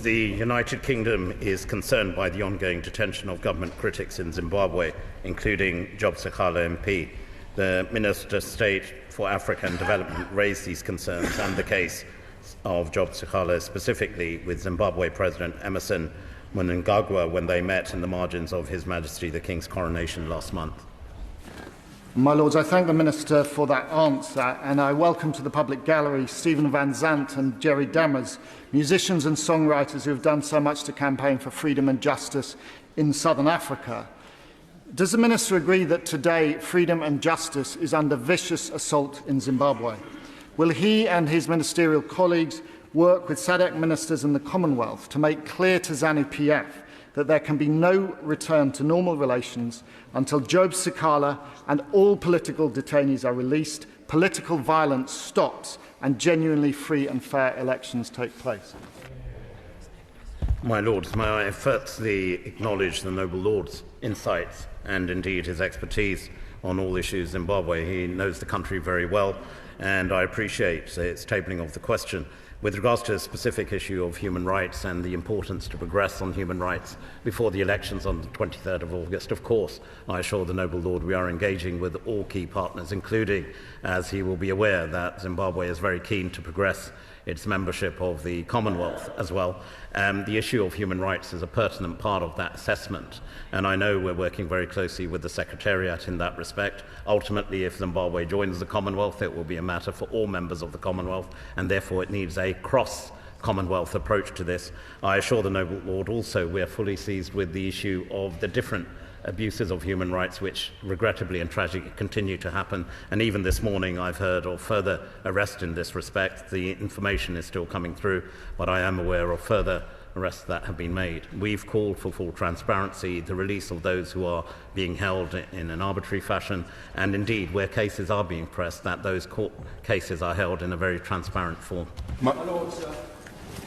the United Kingdom is concerned by the ongoing detention of government critics in Zimbabwe, including Job Sekhala MP. The Minister of State for Africa and Development raised these concerns and the case of Job Sekhala specifically with Zimbabwe President Emerson Mnangagwa when they met in the margins of His Majesty the King's coronation last month. My Lords, I thank the Minister for that answer, and I welcome to the public gallery Stephen Van Zandt and Jerry Dammers, musicians and songwriters who have done so much to campaign for freedom and justice in Southern Africa. Does the Minister agree that today freedom and justice is under vicious assault in Zimbabwe? Will he and his ministerial colleagues work with SADC ministers in the Commonwealth to make clear to ZANU-PF that there can be no return to normal relations until Job Sekhala and all political detainees are released, political violence stops, and genuinely free and fair elections take place? My Lords, may I firstly acknowledge the noble Lord's insights and indeed his expertise on all issues Zimbabwe. He knows the country very well, and I appreciate its tabling of the question. With regards to the specific issue of human rights and the importance to progress on human rights before the elections on the 23rd of August, of course, I assure the noble Lord we are engaging with all key partners, including, as he will be aware, that Zimbabwe is very keen to progress its membership of the Commonwealth as well. The issue of human rights is a pertinent part of that assessment, and I know we're working very closely with the Secretariat in that respect. Ultimately, if Zimbabwe joins the Commonwealth, it will be a matter for all members of the Commonwealth, and therefore it needs a cross-Commonwealth approach to this. I assure the noble Lord also we are fully seized with the issue of the different abuses of human rights which regrettably and tragically continue to happen, and even this morning I've heard of further arrests in this respect. The information is still coming through, but I am aware of further arrests that have been made. We've called for full transparency, the release of those who are being held in an arbitrary fashion, and indeed where cases are being pressed, that those court cases are held in a very transparent form.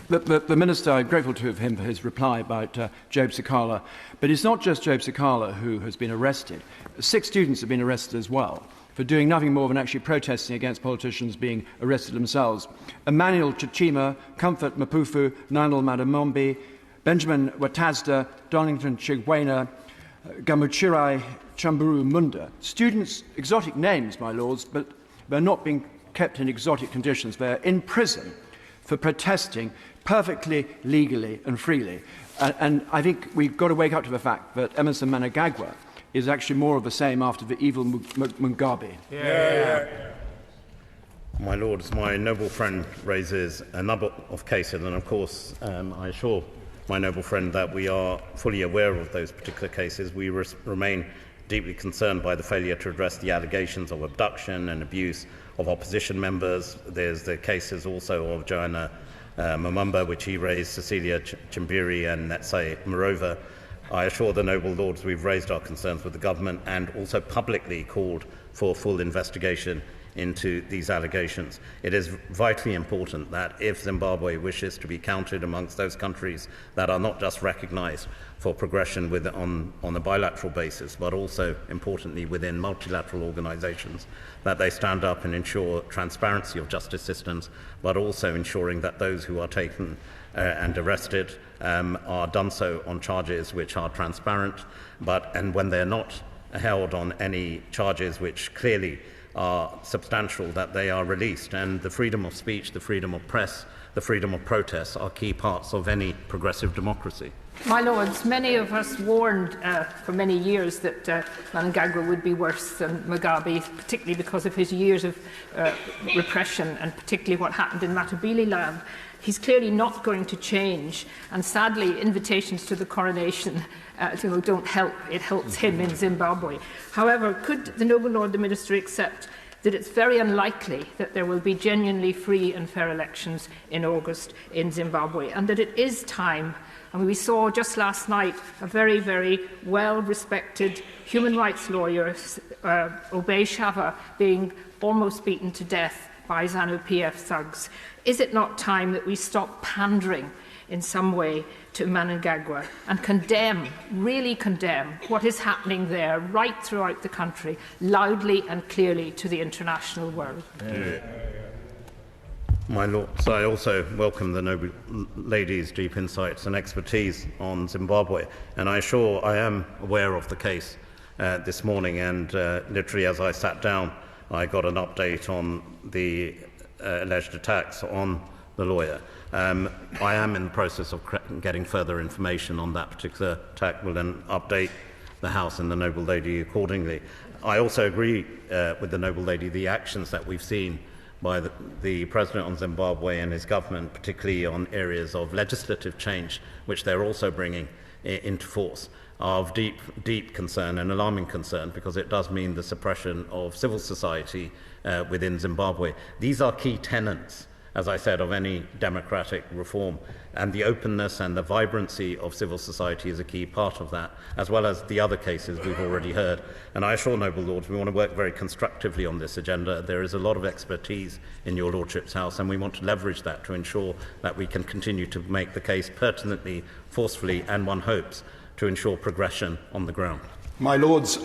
The Minister, I'm grateful to him for his reply about Job Sekhala, but it's not just Job Sekhala who has been arrested. 6 students have been arrested as well for doing nothing more than actually protesting against politicians being arrested themselves. Emmanuel Chichima, Comfort Mapufu, Nandal Madamombi, Benjamin Watazda, Donington Chigwena, Gamuchirai Chamburu Munda. Students, exotic names, my lords, but they're not being kept in exotic conditions. They're in prison for protesting perfectly legally and freely. And I think we've got to wake up to the fact that Emerson Mnangagwa is actually more of the same after the evil Mugabe. My Lords, my noble friend raises a number of cases, and of course I assure my noble friend that we are fully aware of those particular cases. We remain deeply concerned by the failure to address the allegations of abduction and abuse of opposition members. There's the cases also of Joanna Mamumba, which he raised, Cecilia Chimbiri and Netsai Morova. I assure the noble Lords we've raised our concerns with the government and also publicly called for full investigation into these allegations. It is vitally important that if Zimbabwe wishes to be counted amongst those countries that are not just recognized for progression on a bilateral basis, but also importantly within multilateral organizations, that they stand up and ensure transparency of justice systems, but also ensuring that those who are taken and arrested are done so on charges which are transparent, and when they're not held on any charges which clearly are substantial, that they are released. And the freedom of speech, the freedom of press, the freedom of protest are key parts of any progressive democracy. My Lords, many of us warned for many years that Mnangagwa would be worse than Mugabe, particularly because of his years of repression and particularly what happened in Matabeleland. He's clearly not going to change, and sadly invitations to the coronation don't help. It helps him in Zimbabwe. However, could the noble Lord the Minister accept that it's very unlikely that there will be genuinely free and fair elections in August in Zimbabwe, and that it is time? I mean, we saw just last night a very, very well-respected human rights lawyer, Obey Shava, being almost beaten to death by ZANU-PF thugs. Is it not time that we stop pandering in some way to Mnangagwa and condemn, really condemn, what is happening there right throughout the country, loudly and clearly to the international world? My Lords, I also welcome the noble lady's deep insights and expertise on Zimbabwe, and I assure I am aware of the case this morning, and literally as I sat down, I got an update on the alleged attacks on the lawyer. I am in the process of getting further information on that particular attack. Will then update the House and the noble lady accordingly. I also agree with the noble lady, the actions that we've seen by the President on Zimbabwe and his government, particularly on areas of legislative change, which they're also bringing into force, are of deep concern and alarming concern, because it does mean the suppression of civil society within Zimbabwe. These are key tenets, as I said, of any democratic reform, and the openness and the vibrancy of civil society is a key part of that, as well as the other cases we've already heard. And I assure noble lords, we want to work very constructively on this agenda. There is a lot of expertise in your lordship's house, and we want to leverage that to ensure that we can continue to make the case pertinently, forcefully, and one hopes to ensure progression on the ground. My Lords,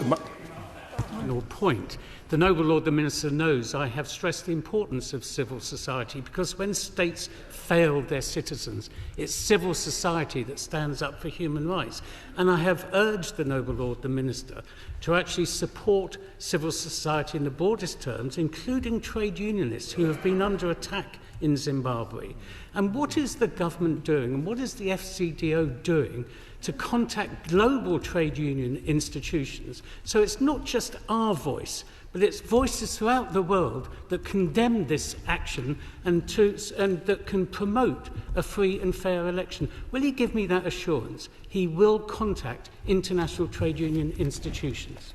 Your point. The noble Lord the Minister knows I have stressed the importance of civil society, because when states fail their citizens, it's civil society that stands up for human rights. And I have urged the noble Lord the Minister to actually support civil society in the broadest terms, including trade unionists who have been under attack in Zimbabwe. And what is the government doing, and what is the FCDO doing to contact global trade union institutions? So it's not just our voice, but it's voices throughout the world that condemn this action and that can promote a free and fair election. Will he give me that assurance? He will contact international trade union institutions.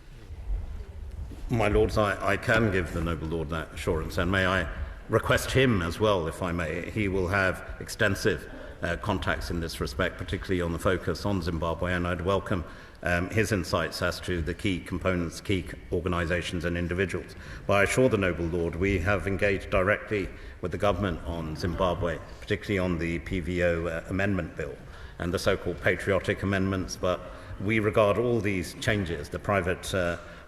My Lords, I can give the noble Lord that assurance, and may I request him as well, if I may. He will have extensive contacts in this respect, particularly on the focus on Zimbabwe, and I'd welcome his insights as to the key components, key organisations and individuals. But I assure the noble Lord we have engaged directly with the government on Zimbabwe, particularly on the PVO amendment bill and the so-called patriotic amendments, but we regard all these changes, the private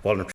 voluntary